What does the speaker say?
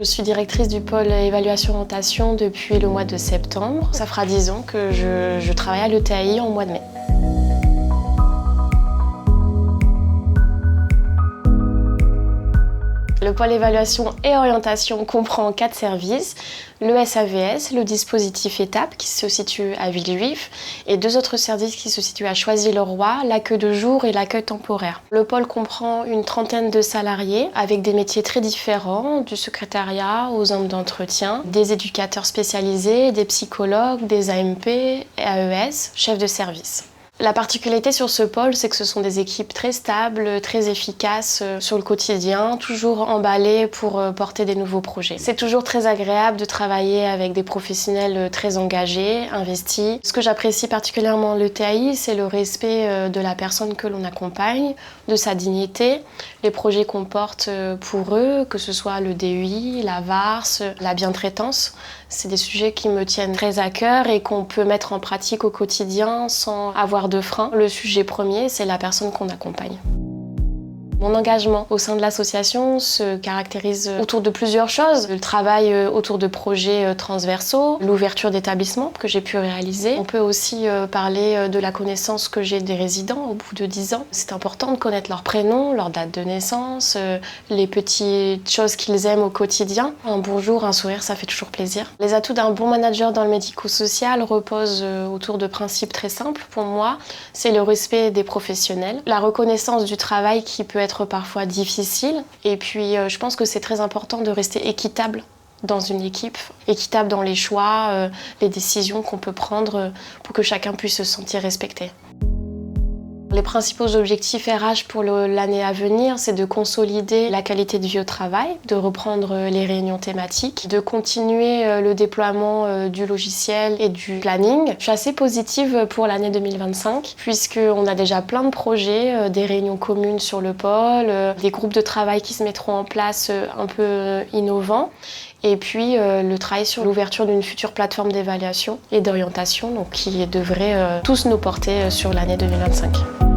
Je suis directrice du pôle évaluation-orientation depuis le mois de septembre. Ça fera 10 ans que je travaille à l'ETAI en mois de mai. Le pôle évaluation et orientation comprend 4 services. Le SAVS, le dispositif étape qui se situe à Villejuif et 2 autres services qui se situent à Choisy-le-Roi, l'accueil de jour et l'accueil temporaire. Le pôle comprend une trentaine de salariés avec des métiers très différents, du secrétariat aux hommes d'entretien, des éducateurs spécialisés, des psychologues, des AMP, AES, chefs de service. La particularité sur ce pôle, c'est que ce sont des équipes très stables, très efficaces sur le quotidien, toujours emballées pour porter des nouveaux projets. C'est toujours très agréable de travailler avec des professionnels très engagés, investis. Ce que j'apprécie particulièrement en l'ETAI, c'est le respect de la personne que l'on accompagne, de sa dignité, les projets qu'on porte pour eux, que ce soit le DEI, la VARS, la bientraitance. C'est des sujets qui me tiennent très à cœur et qu'on peut mettre en pratique au quotidien sans avoir de frein. Le sujet premier, c'est la personne qu'on accompagne. Mon engagement au sein de l'association se caractérise autour de plusieurs choses. Le travail autour de projets transversaux, l'ouverture d'établissements que j'ai pu réaliser. On peut aussi parler de la connaissance que j'ai des résidents au bout de 10 ans. C'est important de connaître leur prénom, leur date de naissance, les petites choses qu'ils aiment au quotidien. Un bonjour, un sourire, ça fait toujours plaisir. Les atouts d'un bon manager dans le médico-social reposent autour de principes très simples pour moi. C'est le respect des professionnels, la reconnaissance du travail qui peut être parfois difficile. Et puis, je pense que c'est très important de rester équitable dans une équipe, équitable dans les choix, les décisions qu'on peut prendre pour que chacun puisse se sentir respecté. Les principaux objectifs RH pour l'année à venir, c'est de consolider la qualité de vie au travail, de reprendre les réunions thématiques, de continuer le déploiement du logiciel et du planning. Je suis assez positive pour l'année 2025, puisqu'on a déjà plein de projets, des réunions communes sur le pôle, des groupes de travail qui se mettront en place un peu innovants. Et puis le travail sur l'ouverture d'une future plateforme d'évaluation et d'orientation qui devrait tous nous porter sur l'année 2025.